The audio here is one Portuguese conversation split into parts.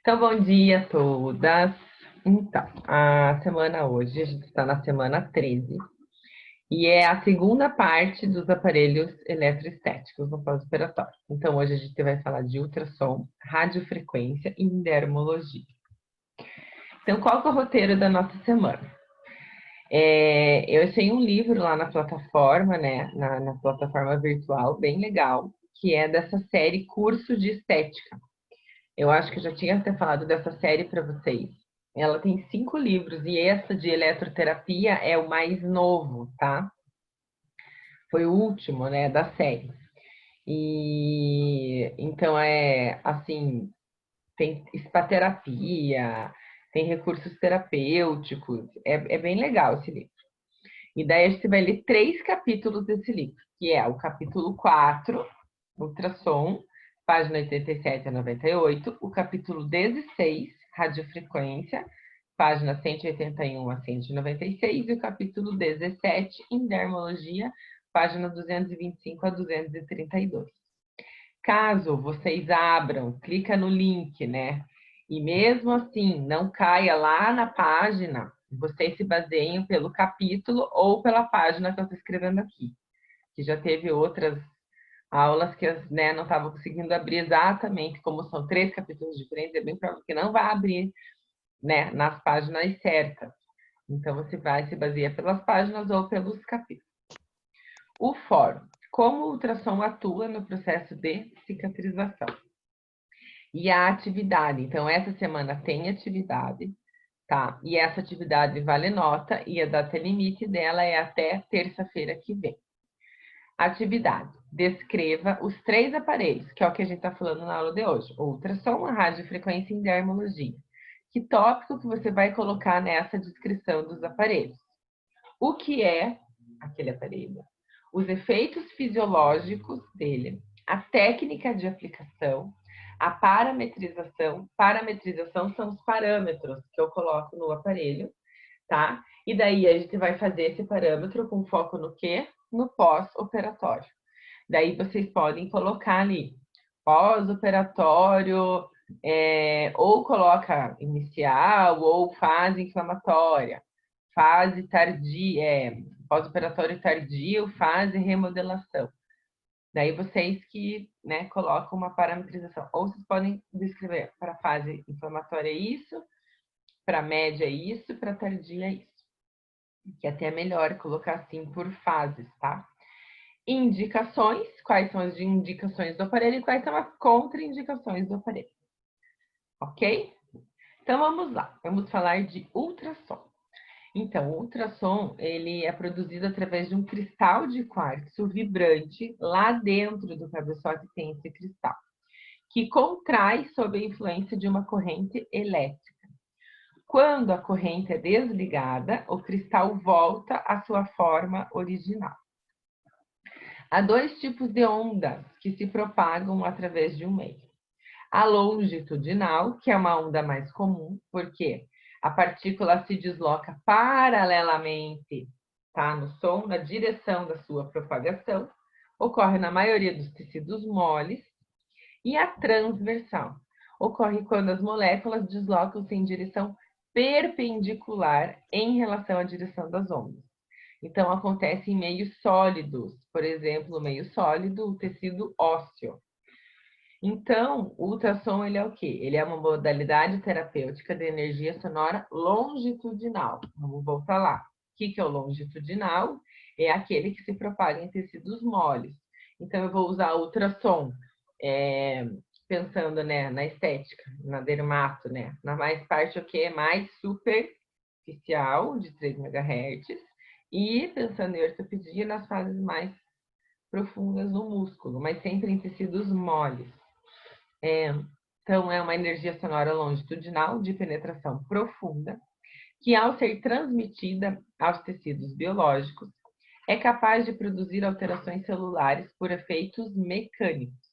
Então, bom dia a todas. Então, a semana hoje, a gente está na semana 13, e é a segunda parte dos aparelhos eletroestéticos no pós-operatório. Então, hoje a gente vai falar de ultrassom, radiofrequência e dermologia. Então, qual que é o roteiro da nossa semana? Eu achei um livro lá na plataforma, né, na plataforma virtual, bem legal, que é dessa série Curso de Estética. Eu acho que eu já tinha até falado dessa série para vocês. Ela tem 5 livros e essa de eletroterapia é o mais novo, tá? Foi o último, né, da série. E então é assim, tem espaterapia, tem recursos terapêuticos, é bem legal esse livro. E daí a gente vai ler 3 capítulos desse livro, que é o capítulo 4, ultrassom, página 87 a 98, o capítulo 16, radiofrequência, página 181 a 196, e o capítulo 17, endermologia, página 225 a 232. Caso vocês abram, clica no link, né? E mesmo assim, não caia lá na página, vocês se baseiam pelo capítulo ou pela página que eu estou escrevendo aqui. Que já teve outras aulas que né, não estavam conseguindo abrir exatamente, como são 3 capítulos diferentes, é bem provável que não vai abrir, né, nas páginas certas. Então, você vai se basear pelas páginas ou pelos capítulos. O fórum. Como o ultrassom atua no processo de cicatrização? E a atividade. Então, essa semana tem atividade, tá? E essa atividade vale nota e a data limite dela é até terça-feira que vem. Atividade. Descreva os 3 aparelhos, que é o que a gente está falando na aula de hoje. Ultrassom, radiofrequência e dermologia. Que tópico que você vai colocar nessa descrição dos aparelhos? O que é aquele aparelho? Os efeitos fisiológicos dele, a técnica de aplicação, a parametrização. Parametrização são os parâmetros que eu coloco no aparelho, tá? E daí a gente vai fazer esse parâmetro com foco no quê? No pós-operatório. Daí vocês podem colocar ali pós-operatório, ou coloca inicial ou fase inflamatória, fase tardia, pós-operatório tardio, fase remodelação. Daí vocês que, né, colocam uma parametrização. Ou vocês podem descrever para fase inflamatória isso, para média isso, para tardia isso. Que até é melhor colocar assim por fases, tá? Indicações, quais são as indicações do aparelho e quais são as contraindicações do aparelho. Ok? Então vamos lá, vamos falar de ultrassom. Então, o ultrassom, ele é produzido através de um cristal de quartzo vibrante lá dentro do cabeçote tem esse cristal, que contrai sob a influência de uma corrente elétrica. Quando a corrente é desligada, o cristal volta à sua forma original. Há 2 tipos de ondas que se propagam através de um meio. A longitudinal, que é uma onda mais comum, porque a partícula se desloca paralelamente, tá, no som, na direção da sua propagação, ocorre na maioria dos tecidos moles. E a transversal ocorre quando as moléculas deslocam-se em direção perpendicular em relação à direção das ondas. Então, acontece em meios sólidos, por exemplo, no meio sólido, o tecido ósseo. Então, o ultrassom, ele é o quê? Ele é uma modalidade terapêutica de energia sonora longitudinal. Vamos voltar lá. O que é o longitudinal? É aquele que se propaga em tecidos moles. Então, eu vou usar o ultrassom, pensando, né, na estética, na dermato, né? Na mais parte, o que é mais superficial, de 3 MHz, e pensando em ortopedia, nas fases mais profundas do músculo, mas sempre em tecidos moles. Então, é uma energia sonora longitudinal de penetração profunda, que, ao ser transmitida aos tecidos biológicos, é capaz de produzir alterações celulares por efeitos mecânicos.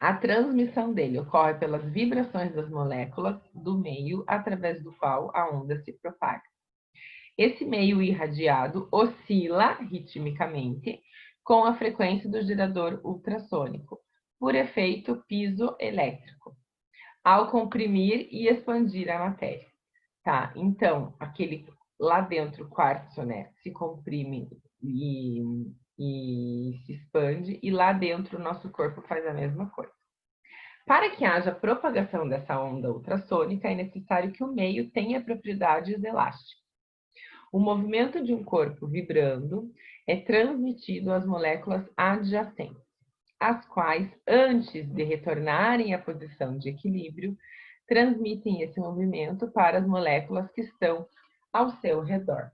A transmissão dele ocorre pelas vibrações das moléculas do meio através do qual a onda se propaga. Esse meio irradiado oscila ritmicamente com a frequência do gerador ultrassônico, por efeito piezoelétrico. ao comprimir e expandir a matéria, tá? Então, aquele lá dentro, o quartzo, né, se comprime e se expande, e lá dentro o nosso corpo faz a mesma coisa. Para que haja propagação dessa onda ultrassônica, é necessário que o meio tenha propriedades elásticas. O movimento de um corpo vibrando é transmitido às moléculas adjacentes, as quais, antes de retornarem à posição de equilíbrio, transmitem esse movimento para as moléculas que estão ao seu redor.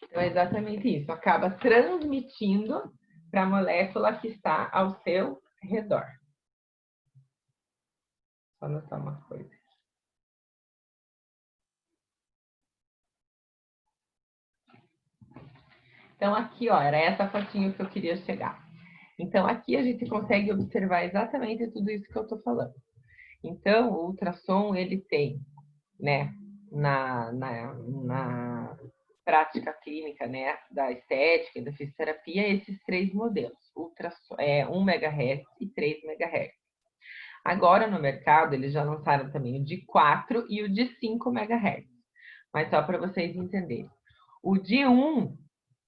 Então, é exatamente isso. Acaba transmitindo para a molécula que está ao seu redor. Só anotar uma coisa. Então, aqui, ó, era essa fotinho que eu queria chegar. Então, aqui a gente consegue observar exatamente tudo isso que eu estou falando. Então, o ultrassom, ele tem, né, na prática clínica, né, da estética e da fisioterapia, esses três modelos, ultrassom, 1 MHz e 3 MHz. Agora, no mercado, eles já lançaram também o de 4 e o de 5 MHz. Mas só para vocês entenderem. O de 1,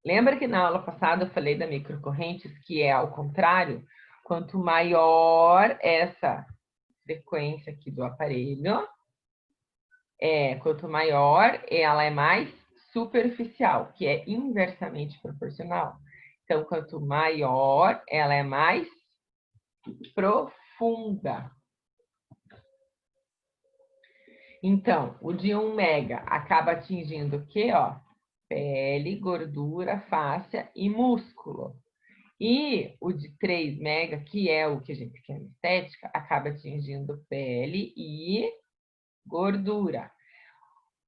lembra que na aula passada eu falei da microcorrentes, que é ao contrário? Quanto maior essa frequência aqui do aparelho, quanto maior, ela é mais superficial, que é inversamente proporcional. Então, quanto maior, ela é mais profunda. Então, o de 1 mega acaba atingindo o quê? Ó, pele, gordura, fáscia e músculo. E o de 3 mega, que é o que a gente quer na estética, acaba atingindo pele e gordura.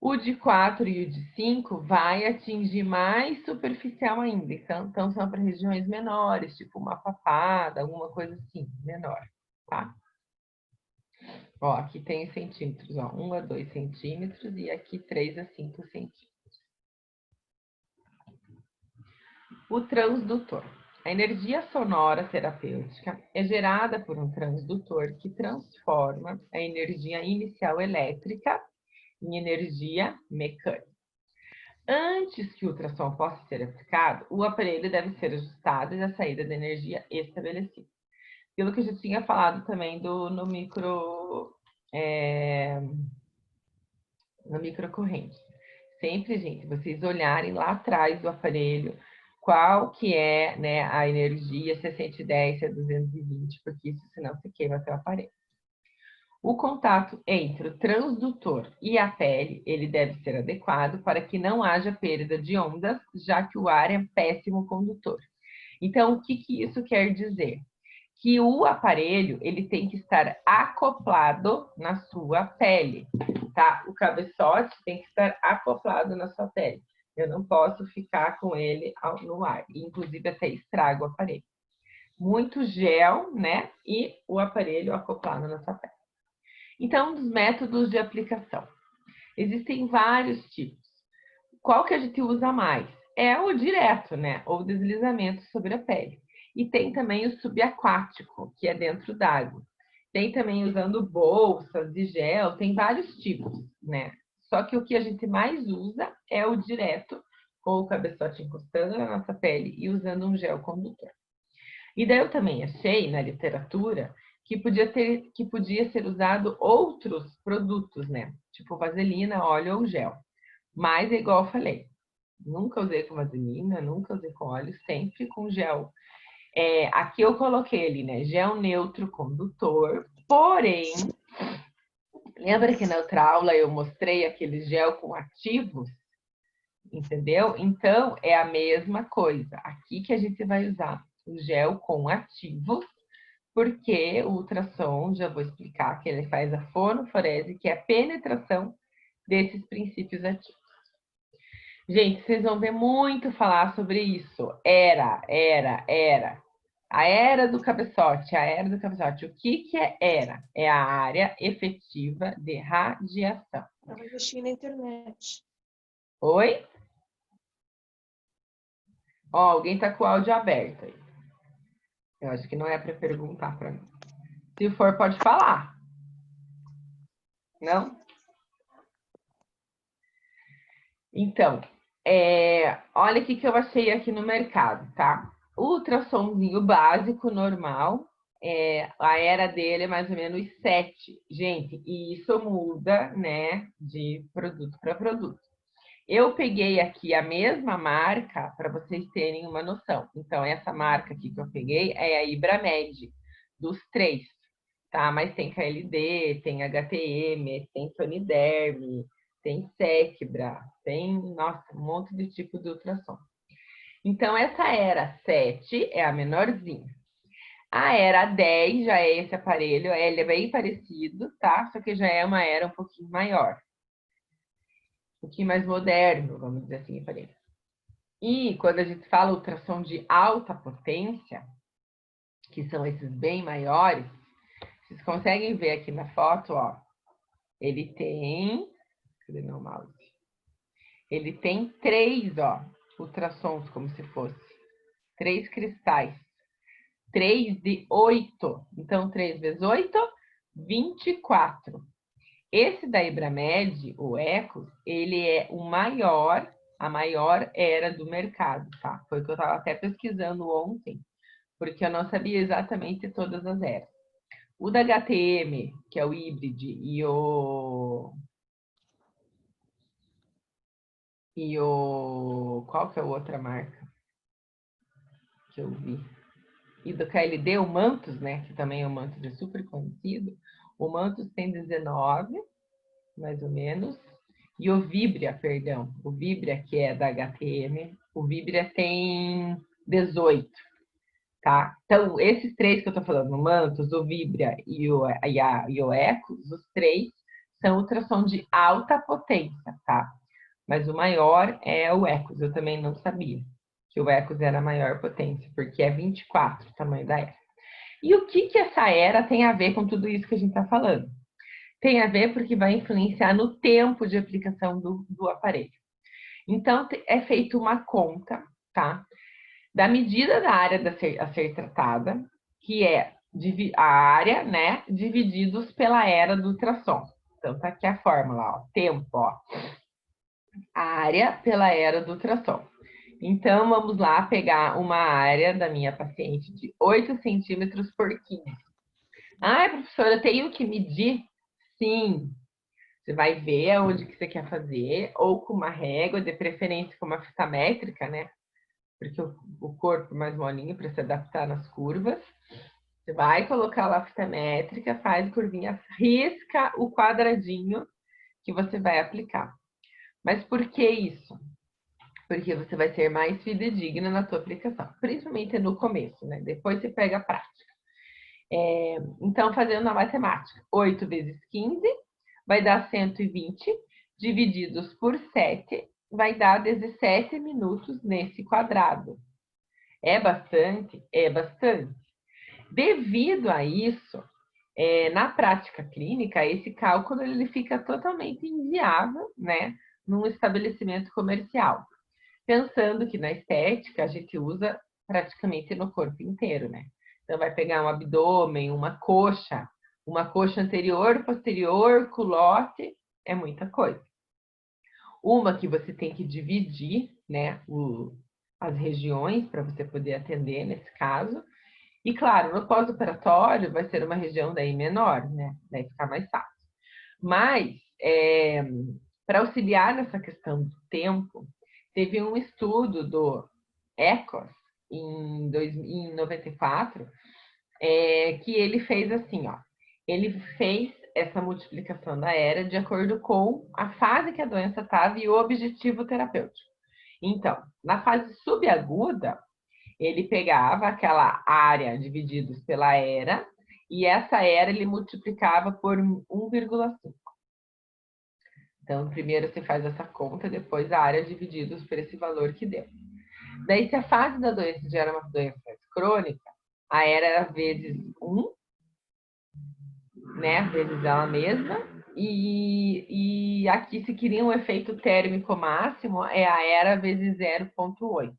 O de 4 e o de 5 vai atingir mais superficial ainda. Então são para regiões menores, tipo uma papada, alguma coisa assim, menor, tá? Ó, aqui tem centímetros, ó, 1 a 2 centímetros e aqui 3 a 5 centímetros. O transdutor. A energia sonora terapêutica é gerada por um transdutor que transforma a energia inicial elétrica em energia mecânica. Antes que o ultrassom possa ser aplicado, o aparelho deve ser ajustado e a saída de energia estabelecida. Pelo que a gente tinha falado também no microcorrente. Sempre, gente, vocês olharem lá atrás do aparelho qual que é, né, a energia, se é 110, se é 220, porque isso senão se queima teu aparelho. O contato entre o transdutor e a pele, ele deve ser adequado para que não haja perda de ondas, já que o ar é péssimo condutor. Então, o que isso quer dizer? Que o aparelho, ele tem que estar acoplado na sua pele, tá? O cabeçote tem que estar acoplado na sua pele. Eu não posso ficar com ele no ar, inclusive até estraga o aparelho. Muito gel, né? E o aparelho acoplado na sua pele. Então, dos métodos de aplicação. Existem vários tipos. Qual que a gente usa mais? É o direto, né? Ou deslizamento sobre a pele. E tem também o subaquático, que é dentro d'água. Tem também usando bolsas de gel, tem vários tipos, né? Só que o que a gente mais usa é o direto, com o cabeçote encostando na nossa pele e usando um gel condutor. E daí eu também achei na literatura que podia ser usado outros produtos, né? Tipo vaselina, óleo ou gel. Mas é igual eu falei, nunca usei com vaselina, nunca usei com óleo, sempre com gel. Aqui eu coloquei ali, né? Gel neutro condutor, porém, lembra que na outra aula eu mostrei aquele gel com ativos? Entendeu? Então, é a mesma coisa. Aqui que a gente vai usar o gel com ativos, porque o ultrassom, já vou explicar, que ele faz a fonoforese, que é a penetração desses princípios ativos. Gente, vocês vão ver muito falar sobre isso. Era. A era do cabeçote, a era do cabeçote. O que é era? É a área efetiva de radiação. Eu investi na internet. Oi? Ó, alguém tá com o áudio aberto aí. Eu acho que não é para perguntar para mim. Se for, pode falar. Não? Então, olha o que eu achei aqui no mercado, tá? O ultrassomzinho básico, normal, a era dele é mais ou menos 7. Gente, e isso muda, né, de produto para produto. Eu peguei aqui a mesma marca para vocês terem uma noção. Então, essa marca aqui que eu peguei é a Ibramed, dos três, tá? Mas tem KLD, tem HTM, tem Soniderm, tem Secbra, tem, nossa, um monte de tipo de ultrassom. Então, essa era 7 é a menorzinha. A era 10 já é esse aparelho, ele é bem parecido, tá? Só que já é uma era um pouquinho maior. Um pouquinho mais moderno, vamos dizer assim, aparelho. E quando a gente fala ultrassom de alta potência, que são esses bem maiores, vocês conseguem ver aqui na foto, ó. Ele tem. Cadê meu mouse? Ele tem 3, ó, ultrassons, como se fosse. 3 cristais. 3 de 8. Então, 3 vezes 8, 24. Esse da Ibramed, o Ecos, ele é o maior, a maior era do mercado, tá? Foi o que eu estava até pesquisando ontem, porque eu não sabia exatamente todas as eras. O da HTM, que é o Hybrid, qual que é a outra marca que eu vi? E do KLD, o Mantus, né? Que também é o Mantus, é super conhecido. O Mantus tem 19, mais ou menos. E o Vibria, perdão. O Vibria, que é da HTM, o Vibria tem 18, tá? Então, esses três que eu tô falando, o Mantus, o Vibria e o Ecos, os três são ultrassom de alta potência, tá? Mas o maior é o Ecos. Eu também não sabia que o Ecos era a maior potência, porque é 24 o tamanho da era. E o que essa era tem a ver com tudo isso que a gente está falando? Tem a ver porque vai influenciar no tempo de aplicação do aparelho. Então, é feita uma conta, tá? Da medida da área a ser tratada, que é a área, né, divididos pela era do ultrassom. Então, tá aqui a fórmula, ó, tempo, ó. A área pela era do ultrassom. Então, vamos lá pegar uma área da minha paciente de 8 centímetros por 15. Ah, professora, eu tenho que medir? Sim. Você vai ver aonde que você quer fazer, ou com uma régua, de preferência com uma fita métrica, né? Porque o corpo mais molinho para se adaptar nas curvas. Você vai colocar lá a fita métrica, faz curvinha, risca o quadradinho que você vai aplicar. Mas por que isso? Porque você vai ser mais fidedigna na sua aplicação, principalmente no começo, né? Depois você pega a prática. Então, fazendo a matemática, 8 vezes 15 vai dar 120, divididos por 7, vai dar 17 minutos nesse quadrado. É bastante? É bastante. Devido a isso, na prática clínica, esse cálculo ele fica totalmente inviável, né, num estabelecimento comercial. Pensando que na estética a gente usa praticamente no corpo inteiro, né? Então vai pegar um abdômen, uma coxa anterior, posterior, culote, é muita coisa. Uma que você tem que dividir, né, as regiões para você poder atender nesse caso. E claro, no pós-operatório vai ser uma região daí menor, né? Daí ficar mais fácil. Mas, para auxiliar nessa questão do tempo, teve um estudo do ECOS, em 94, que ele fez assim, ó. Ele fez essa multiplicação da era de acordo com a fase que a doença estava e o objetivo terapêutico. Então, na fase subaguda, ele pegava aquela área divididos pela era, e essa era ele multiplicava por 1,5. Então, primeiro você faz essa conta, depois a área divididos por esse valor que deu. Daí, se a fase da doença já era uma doença crônica, a era vezes 1, né, vezes ela mesma, e aqui se queria um efeito térmico máximo, é a era vezes 0,8.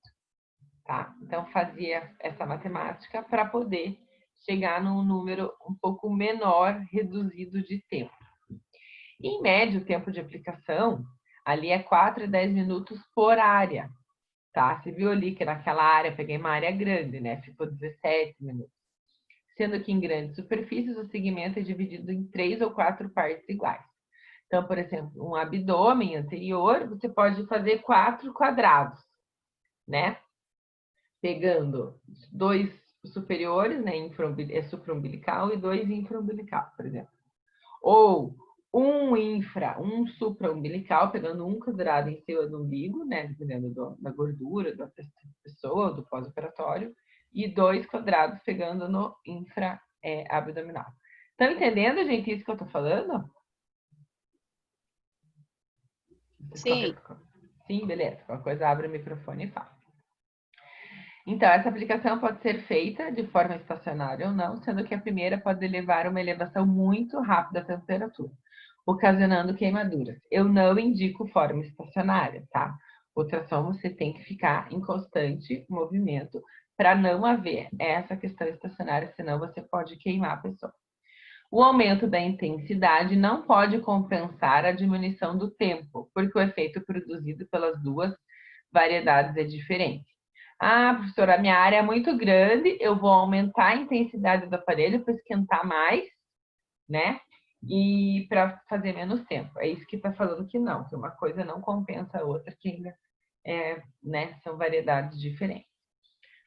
Tá? Então, fazia essa matemática para poder chegar num número um pouco menor, reduzido de tempo. Em média, o tempo de aplicação ali é 4 a 10 minutos por área, tá? Você viu ali que naquela área, eu peguei uma área grande, né? Ficou 17 minutos. Sendo que em grandes superfícies, o segmento é dividido em 3 ou 4 partes iguais. Então, por exemplo, um abdômen anterior, você pode fazer 4 quadrados, né? Pegando 2 superiores, né? Supraumbilical e 2 infraumbilical, por exemplo. Ou um supraumbilical, pegando um quadrado em cima do umbigo, né? Dependendo da gordura da pessoa, do pós-operatório, e 2 quadrados pegando no infra-abdominal. Estão entendendo, gente, isso que eu tô falando? Sim. Sim, beleza. Qualquer coisa, abre o microfone e fala. Então, essa aplicação pode ser feita de forma estacionária ou não, sendo que a primeira pode levar a uma elevação muito rápida da temperatura, ocasionando queimaduras. Eu não indico forma estacionária, tá? Ultrassom você tem que ficar em constante movimento para não haver essa questão estacionária, senão você pode queimar a pessoa. O aumento da intensidade não pode compensar a diminuição do tempo, porque o efeito produzido pelas duas variedades é diferente. Ah, professora, a minha área é muito grande, eu vou aumentar a intensidade do aparelho para esquentar mais, né? E para fazer menos tempo. É isso que está falando que não, que uma coisa não compensa a outra, que ainda né, são variedades diferentes.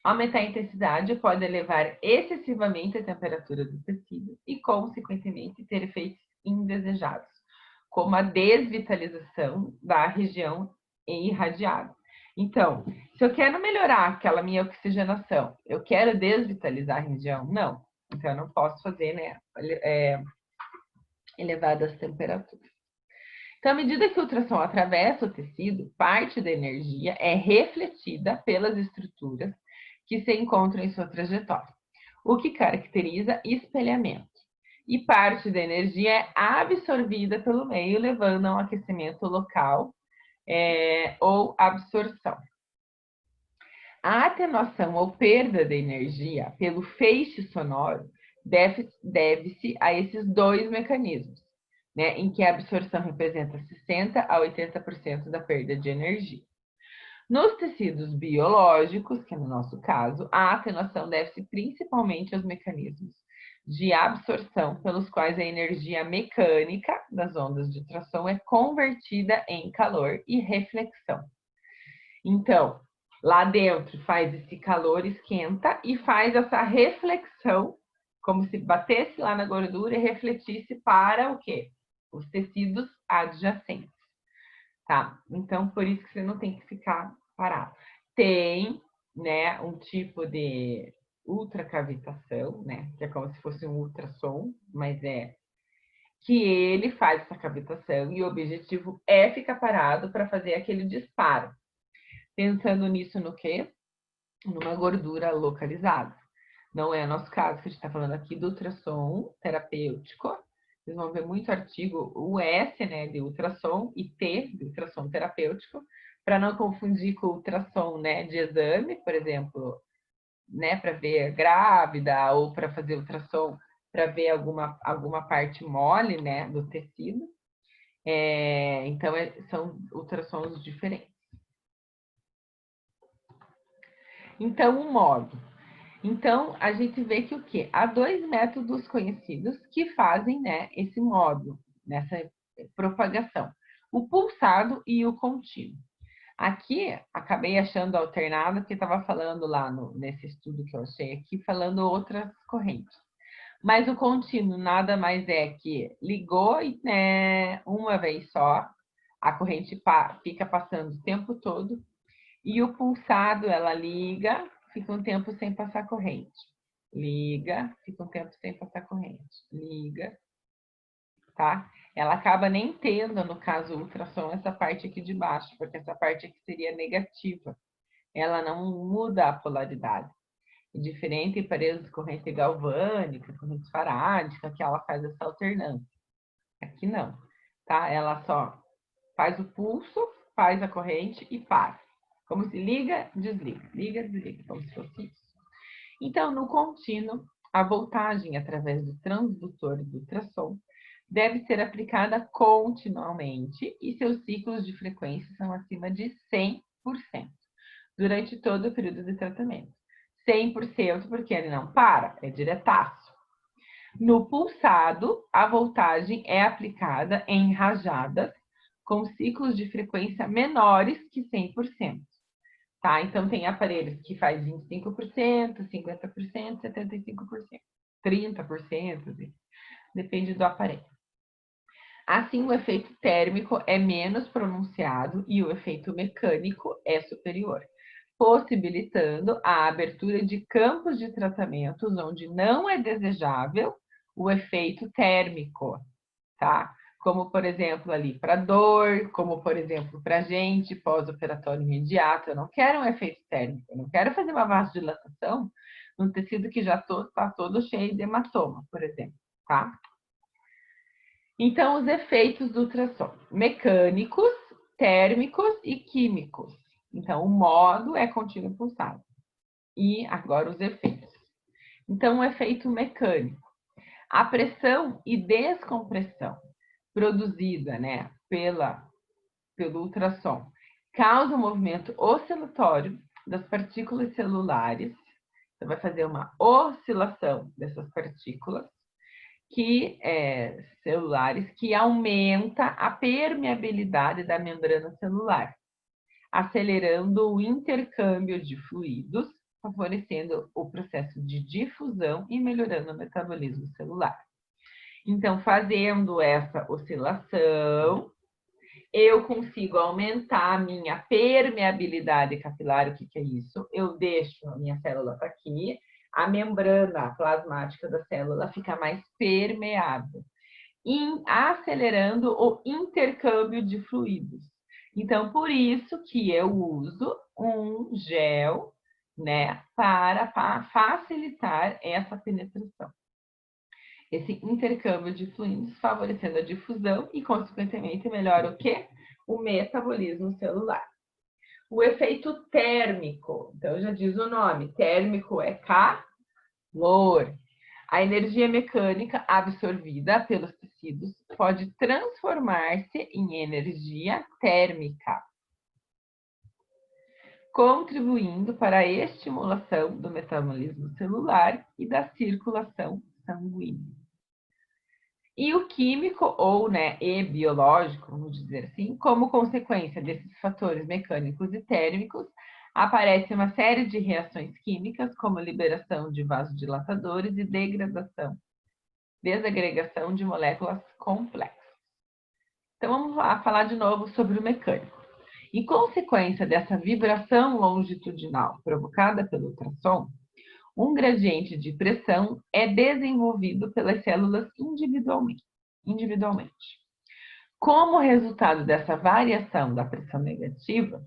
Aumentar a intensidade pode elevar excessivamente a temperatura do tecido e, consequentemente, ter efeitos indesejados, como a desvitalização da região irradiada. Então, se eu quero melhorar aquela minha oxigenação, eu quero desvitalizar a região? Não. Então, eu não posso fazer, né, elevadas temperaturas. Então, à medida que o ultrassom atravessa o tecido, parte da energia é refletida pelas estruturas que se encontram em sua trajetória, o que caracteriza espelhamento. E parte da energia é absorvida pelo meio, levando a um aquecimento local ou absorção. A atenuação ou perda de energia pelo feixe sonoro deve-se a esses dois mecanismos, né, em que a absorção representa 60% a 80% da perda de energia. Nos tecidos biológicos, que é no nosso caso, a atenuação deve-se principalmente aos mecanismos de absorção pelos quais a energia mecânica das ondas de tração é convertida em calor e reflexão. Então, lá dentro faz esse calor, esquenta e faz essa reflexão, como se batesse lá na gordura e refletisse para o quê? Os tecidos adjacentes, tá? Então, por isso que você não tem que ficar parado. Tem, né, um tipo de ultracavitação, né, que é como se fosse um ultrassom, mas que ele faz essa cavitação e o objetivo é ficar parado para fazer aquele disparo. Pensando nisso no quê? Numa gordura localizada. Não é o nosso caso, que a gente está falando aqui do ultrassom terapêutico. Vocês vão ver muito artigo, o S, né, de ultrassom, e T, de ultrassom terapêutico, para não confundir com o ultrassom, né, de exame, por exemplo, né, para ver grávida, ou para fazer ultrassom para ver alguma parte mole, né, do tecido. Então, são ultrassons diferentes. Então, o modo. Então, a gente vê que o quê? Há dois métodos conhecidos que fazem, né, esse modo, nessa propagação. O pulsado e o contínuo. Aqui, acabei achando alternado, porque estava falando lá nesse estudo que eu achei aqui, falando outras correntes. Mas o contínuo nada mais é que ligou, né, uma vez só, a corrente fica passando o tempo todo, e o pulsado, ela liga, fica um tempo sem passar corrente. Liga, fica um tempo sem passar corrente. Liga, tá? Ela acaba nem tendo, no caso ultrassom, essa parte aqui de baixo, porque essa parte aqui seria negativa. Ela não muda a polaridade. Diferente em paredes de corrente galvânica, corrente farádica, que ela faz essa alternância. Aqui não, tá? Ela só faz o pulso, faz a corrente e para. Como se liga, desliga, como se fosse isso. Então, no contínuo, a voltagem através do transdutor do ultrassom deve ser aplicada continuamente e seus ciclos de frequência são acima de 100% durante todo o período de tratamento. 100% porque ele não para, é diretaço. No pulsado, a voltagem é aplicada em rajadas com ciclos de frequência menores que 100%. Tá? Então, tem aparelhos que faz 25%, 50%, 75%, 30%, depende do aparelho. Assim, o efeito térmico é menos pronunciado e o efeito mecânico é superior, possibilitando a abertura de campos de tratamentos onde não é desejável o efeito térmico, tá? Como, por exemplo, ali para dor, como, por exemplo, para gente pós-operatório imediato. Eu não quero um efeito térmico, eu não quero fazer uma vasodilatação num tecido que já está todo cheio de hematoma, por exemplo, tá? Então, os efeitos do ultrassom: mecânicos, térmicos e químicos. Então, o modo é contínuo pulsado. E agora os efeitos. Então, o efeito mecânico. A pressão e descompressão produzida, né, pelo ultrassom causa um movimento oscilatório das partículas celulares. Você vai fazer uma oscilação dessas partículas celulares que aumenta a permeabilidade da membrana celular, acelerando o intercâmbio de fluidos, favorecendo o processo de difusão e melhorando o metabolismo celular. Então, fazendo essa oscilação, eu consigo aumentar a minha permeabilidade capilar. O que é isso? Eu deixo a minha célula tá aqui, a membrana plasmática da célula fica mais permeável, acelerando o intercâmbio de fluidos. Então, por isso que eu uso um gel, né, para facilitar essa penetração. Esse intercâmbio de fluidos, favorecendo a difusão e, consequentemente, melhora o quê? O metabolismo celular. O efeito térmico, então já diz o nome, térmico é calor. A energia mecânica absorvida pelos tecidos pode transformar-se em energia térmica, contribuindo para a estimulação do metabolismo celular e da circulação sanguínea. E o químico, ou e biológico, vamos dizer assim, como consequência desses fatores mecânicos e térmicos, aparece uma série de reações químicas, como liberação de vasodilatadores e desagregação de moléculas complexas. Então, vamos lá falar de novo sobre o mecânico. Em consequência dessa vibração longitudinal provocada pelo ultrassom, um gradiente de pressão é desenvolvido pelas células individualmente. Como resultado dessa variação da pressão negativa,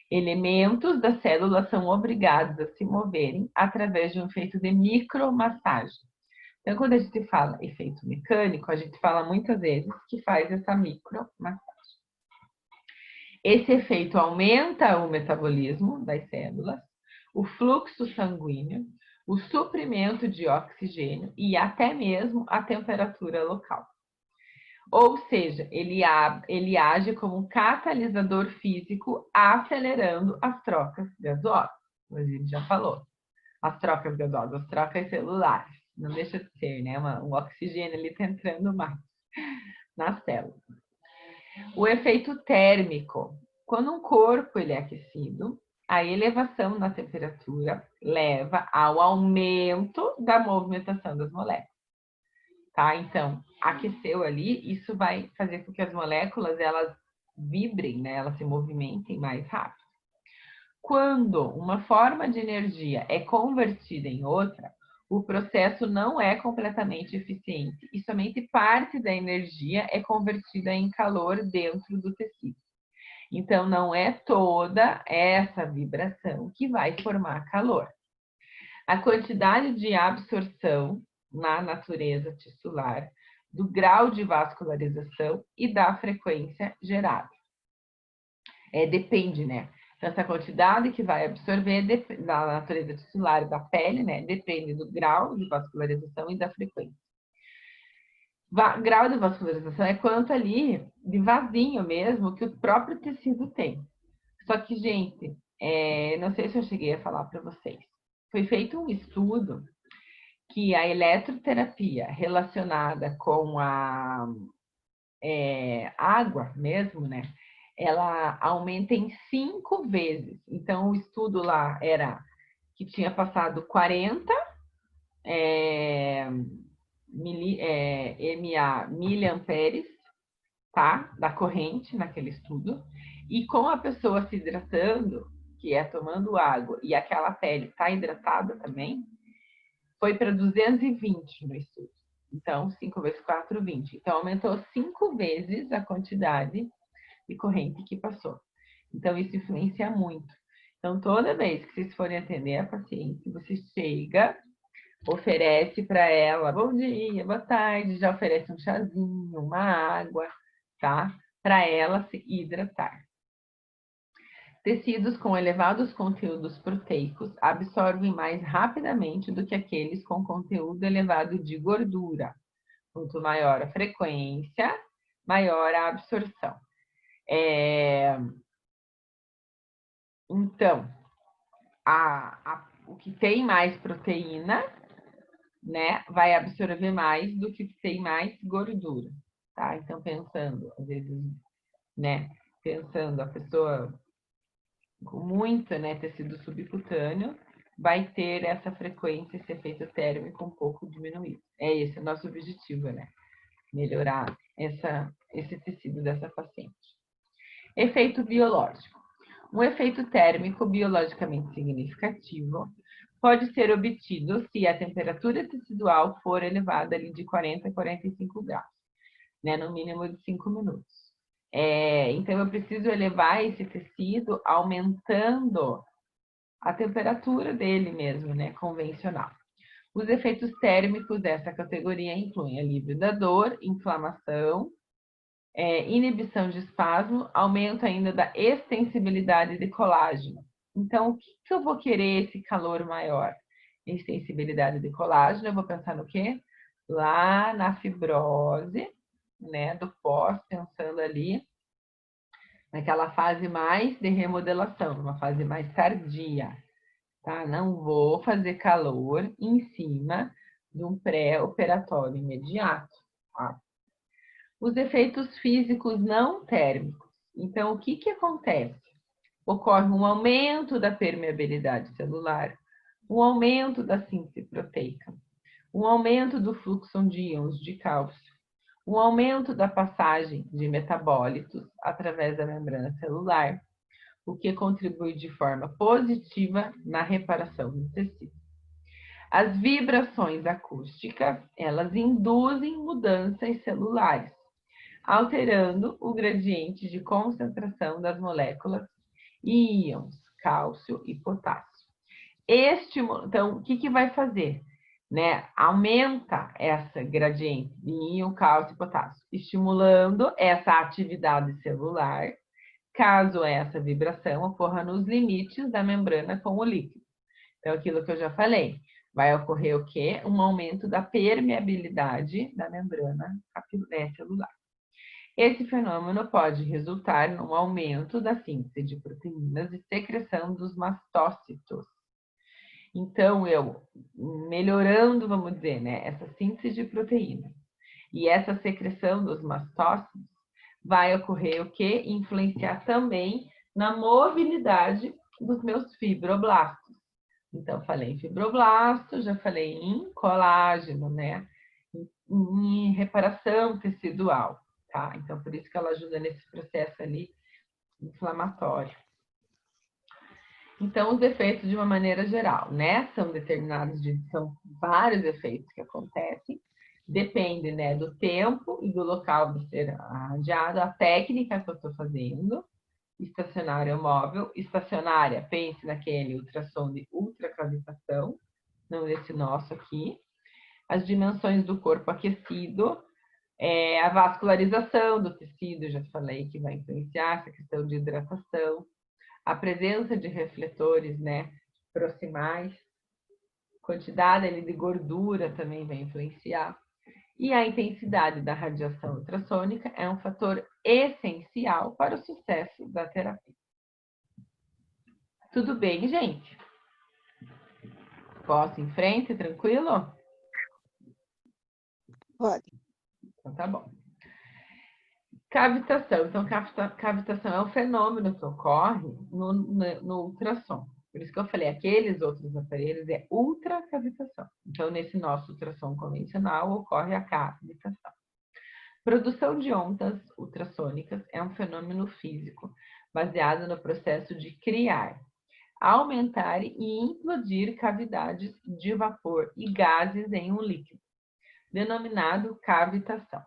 elementos da célula são obrigados a se moverem através de um efeito de micromassagem. Então, quando a gente fala efeito mecânico, a gente fala muitas vezes que faz essa micromassagem. Esse efeito aumenta o metabolismo das células, o fluxo sanguíneo, o suprimento de oxigênio e até mesmo a temperatura local. Ou seja, ele age como um catalisador físico, acelerando as trocas gasosas. A gente já falou. As trocas gasosas, as trocas celulares. Não deixa de ser, né? Um oxigênio ali tá entrando mais na célula. O efeito térmico. Quando um corpo ele é aquecido, a elevação na temperatura leva ao aumento da movimentação das moléculas. Tá? Então, aqueceu ali, isso vai fazer com que as moléculas elas vibrem, né? Elas se movimentem mais rápido. Quando uma forma de energia é convertida em outra, o processo não é completamente eficiente e somente parte da energia é convertida em calor dentro do tecido. Então, não é toda essa vibração que vai formar calor. A quantidade de absorção na natureza tissular, do grau de vascularização e da frequência gerada. Depende, né? Então, essa quantidade que vai absorver da natureza tissular e da pele, né? Depende do grau de vascularização e da frequência. Grau de vascularização é quanto ali de vasinho mesmo que o próprio tecido tem. Só que, gente, não sei se eu cheguei a falar para vocês. Foi feito um estudo que a eletroterapia relacionada com a água mesmo, né? Ela aumenta em 5 vezes. Então, o estudo lá era que tinha passado 40 MA miliamperes, tá? Da corrente naquele estudo. E com a pessoa se hidratando, que é tomando água, e aquela pele está hidratada também, foi para 220 no estudo. Então, 5 vezes 4, 20. Então, aumentou 5 vezes a quantidade de corrente que passou. Então, isso influencia muito. Então, toda vez que vocês forem atender a paciente, você chega, oferece para ela, bom dia, boa tarde, já oferece um chazinho, uma água, tá? Para ela se hidratar. Tecidos com elevados conteúdos proteicos absorvem mais rapidamente do que aqueles com conteúdo elevado de gordura. Quanto maior a frequência, maior a absorção. Então, o que tem mais proteína, né, vai absorver mais do que tem mais gordura, tá? Então, pensando, às vezes, né, pensando a pessoa com muito, né, tecido subcutâneo, vai ter essa frequência, esse efeito térmico um pouco diminuído. É esse o nosso objetivo, né? Melhorar esse tecido dessa paciente. Efeito biológico. Um efeito térmico biologicamente significativo pode ser obtido se a temperatura tecidual for elevada ali de 40 a 45 graus, né, no mínimo de 5 minutos. Então, eu preciso elevar esse tecido aumentando a temperatura dele mesmo, né, convencional. Os efeitos térmicos dessa categoria incluem alívio da dor, inflamação, inibição de espasmo, aumento ainda da extensibilidade de colágeno. Então, o que eu vou querer esse calor maior? Extensibilidade de colágeno, eu vou pensar no quê? Lá na fibrose, né, do pós, pensando ali naquela fase mais de remodelação, uma fase mais tardia, tá? Não vou fazer calor em cima de um pré-operatório imediato, tá? Os efeitos físicos não térmicos. Então, o que acontece? Ocorre um aumento da permeabilidade celular, um aumento da síntese proteica, um aumento do fluxo de íons de cálcio, um aumento da passagem de metabólitos através da membrana celular, o que contribui de forma positiva na reparação do tecido. As vibrações acústicas, elas induzem mudanças celulares, alterando o gradiente de concentração das moléculas e íons, cálcio e potássio. Então, o que vai fazer? Né? Aumenta essa gradiente de íon, cálcio e potássio, estimulando essa atividade celular, caso essa vibração ocorra nos limites da membrana com o líquido. Então, aquilo que eu já falei, vai ocorrer o quê? Um aumento da permeabilidade da membrana celular. Esse fenômeno pode resultar num aumento da síntese de proteínas e secreção dos mastócitos. Então, eu melhorando, vamos dizer, né, essa síntese de proteína e essa secreção dos mastócitos, vai ocorrer o quê? Influenciar também na mobilidade dos meus fibroblastos. Então, falei em fibroblasto, já falei em colágeno, né? Em reparação tecidual, tá? Então, por isso que ela ajuda nesse processo ali inflamatório. Então, os efeitos de uma maneira geral, né? São determinados, são vários efeitos que acontecem. Depende, né, do tempo e do local de ser radiado, a técnica que eu estou fazendo, estacionária ou móvel. Estacionária, pense naquele ultrassom de ultracavitação, não nesse nosso aqui. As dimensões do corpo aquecido, a vascularização do tecido, já falei que vai influenciar essa questão de hidratação. A presença de refletores, né, proximais, quantidade ali de gordura também vai influenciar. E a intensidade da radiação ultrassônica é um fator essencial para o sucesso da terapia. Tudo bem, gente? Posso ir em frente, tranquilo? Pode. Então tá bom. Cavitação. Então, cavitação é um fenômeno que ocorre no ultrassom. Por isso que eu falei, aqueles outros aparelhos é ultracavitação. Então, nesse nosso ultrassom convencional, ocorre a cavitação. Produção de ondas ultrassônicas é um fenômeno físico baseado no processo de criar, aumentar e implodir cavidades de vapor e gases em um líquido, denominado cavitação,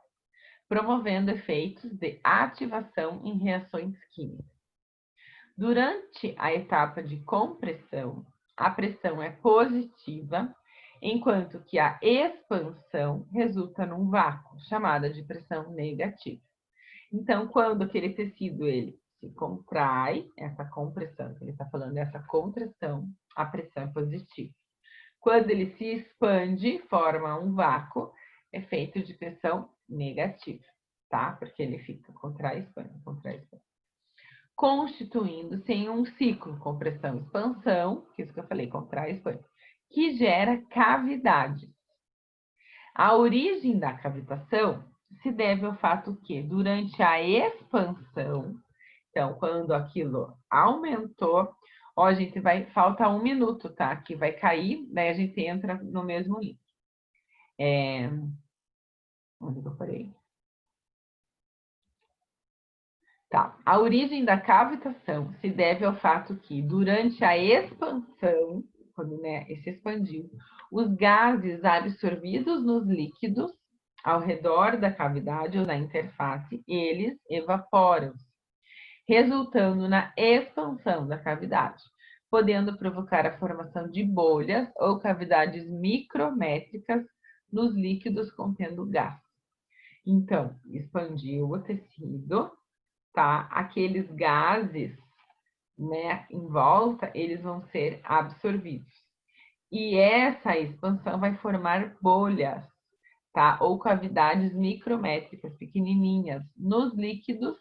promovendo efeitos de ativação em reações químicas. Durante a etapa de compressão, a pressão é positiva, enquanto que a expansão resulta num vácuo, chamada de pressão negativa. Então, quando aquele tecido ele se contrai, essa compressão que ele está falando, essa contração, a pressão é positiva. Quando ele se expande, forma um vácuo, é feito de pressão negativa, tá? Porque ele fica contrai, expande, constituindo-se em um ciclo compressão-expansão, que é isso que eu falei, contrai, expande, que gera cavidade. A origem da cavitação se deve ao fato que, durante a expansão, então, quando aquilo aumentou, ó, gente, falta 1 minuto, tá? Que vai cair, daí a gente entra no mesmo link. Onde eu parei? Tá. A origem da cavitação se deve ao fato que, durante a expansão, quando se expandiu, os gases absorvidos nos líquidos ao redor da cavidade ou na interface, eles evaporam, resultando na expansão da cavidade, podendo provocar a formação de bolhas ou cavidades micrométricas nos líquidos contendo gás. Então, expandiu o tecido, tá? Aqueles gases, em volta, eles vão ser absorvidos. E essa expansão vai formar bolhas, tá? Ou cavidades micrométricas, pequenininhas, nos líquidos